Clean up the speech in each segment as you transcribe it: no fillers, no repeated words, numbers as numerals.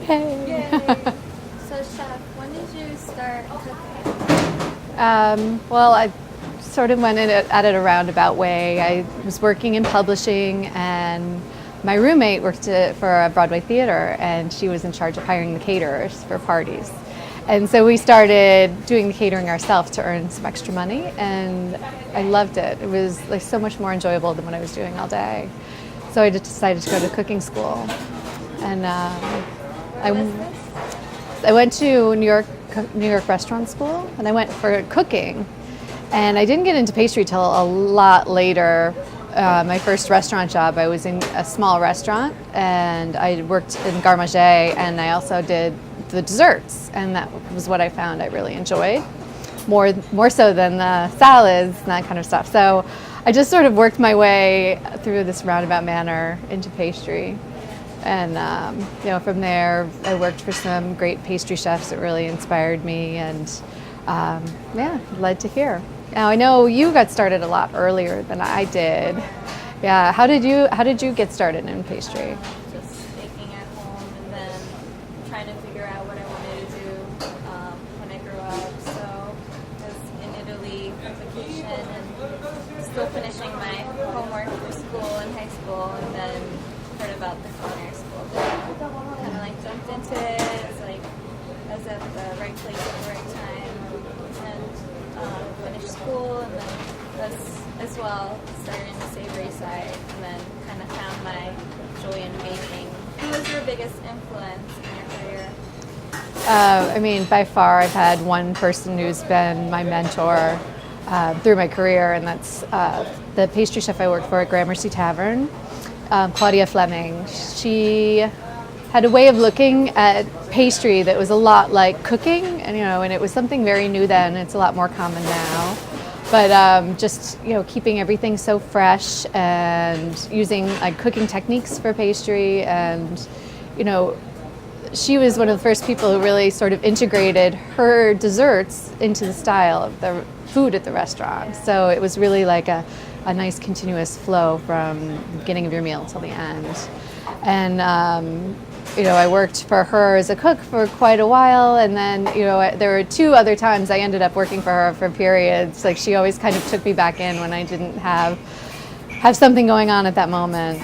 Hey. Yay! So, Chef, when did you start cooking? Well, I sort of went at it a roundabout way. I was working in publishing, and my roommate worked for a Broadway theater, and she was in charge of hiring the caterers for parties. And so we started doing the catering ourselves to earn some extra money, and I loved it. It was like so much more enjoyable than what I was doing all day. So I just decided to go to cooking school, and Where was this? I went to New York restaurant school, and I went for cooking. And I didn't get into pastry till a lot later. My first restaurant job, I was in a small restaurant, and I worked in garde manger, and I also did the desserts, and that was what I found I really enjoyed, more so than the salads and that kind of stuff. So I just sort of worked my way through this roundabout manner into pastry. And from there, I worked for some great pastry chefs that really inspired me, and led to here. Now I know you got started a lot earlier than I did. Yeah, how did you get started in pastry? Just baking at home and then trying to figure out what I wanted to do when I grew up. So I was in Italy for vacation and still finishing my homework for school in high school, and then heard about the culinary school. Kind of like jumped into it. It was like I was at the right place at the right time, and finished school, and then was as well started in the savory side, and then kind of found my joy in baking. Who was your biggest influence in your career? By far, I've had one person who's been my mentor through my career, and that's the pastry chef I worked for at Gramercy Tavern, Claudia Fleming. She had a way of looking at pastry that was a lot like cooking, and it was something very new then. It's a lot more common now. But keeping everything so fresh and using like cooking techniques for pastry, and she was one of the first people who really sort of integrated her desserts into the style of the food at the restaurant. So it was really like a nice continuous flow from the beginning of your meal till the end. And I worked for her as a cook for quite a while, and then there were two other times I ended up working for her for periods. Like she always kind of took me back in when I didn't have something going on at that moment,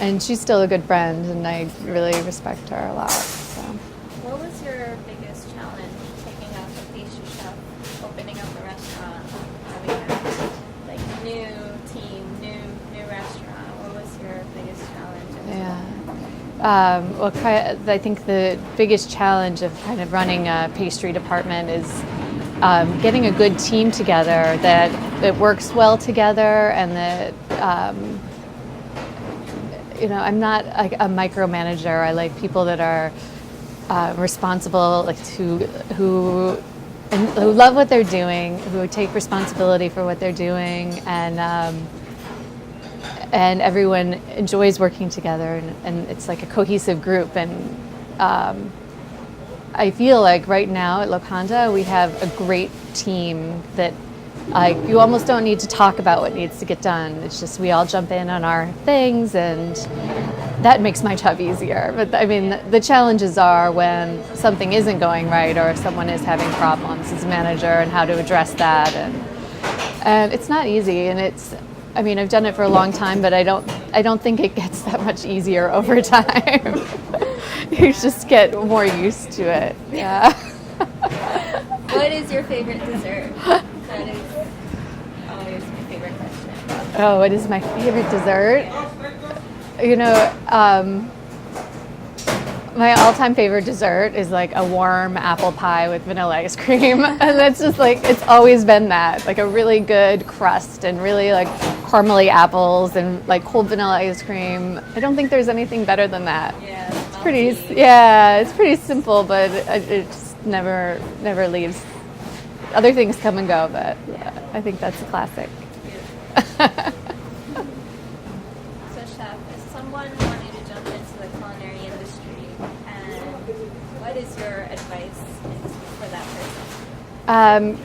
and she's still a good friend, and I really respect her a lot. So. What was your biggest challenge picking up a pastry chef, opening up a restaurant, having a new team, new restaurant? What was your biggest challenge? Yeah. I think the biggest challenge of kind of running a pastry department is getting a good team together that works well together, and that I'm not like a micromanager. I like people that are responsible, like who love what they're doing, who take responsibility for what they're doing, and everyone enjoys working together, and it's like a cohesive group. And I feel like right now at Locanda we have a great team that you almost don't need to talk about what needs to get done. It's just we all jump in on our things, and that makes my job easier. But the challenges are when something isn't going right, or someone is having problems as a manager, and how to address that. And it's not easy, and I've done it for a long time, but I don't think it gets that much easier over time. You just get more used to it. Yeah. What is your favorite dessert? That is always my favorite question. Oh, what is my favorite dessert? My all-time favorite dessert is like a warm apple pie with vanilla ice cream. And that's just like, it's always been that, like a really good crust and really like caramely apples and like cold vanilla ice cream. I don't think there's anything better than that. Yeah, It's pretty simple, but it just never leaves. Other things come and go, but I think that's a classic. So, Chef, if someone wanted to jump into the culinary industry, what is your advice for that person?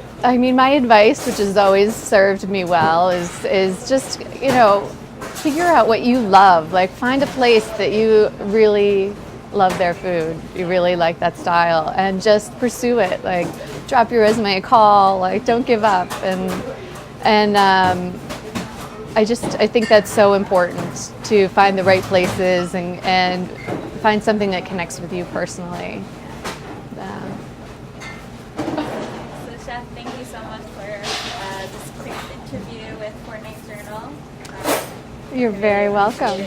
My advice, which has always served me well, is just, figure out what you love. Like, find a place that you really love their food, you really like that style, and just pursue it. Like, drop your resume, call, like, don't give up. And I think that's so important, to find the right places and find something that connects with you personally. So, Chef, thank you so much for this quick interview with Fortnight Journal. You're very welcome.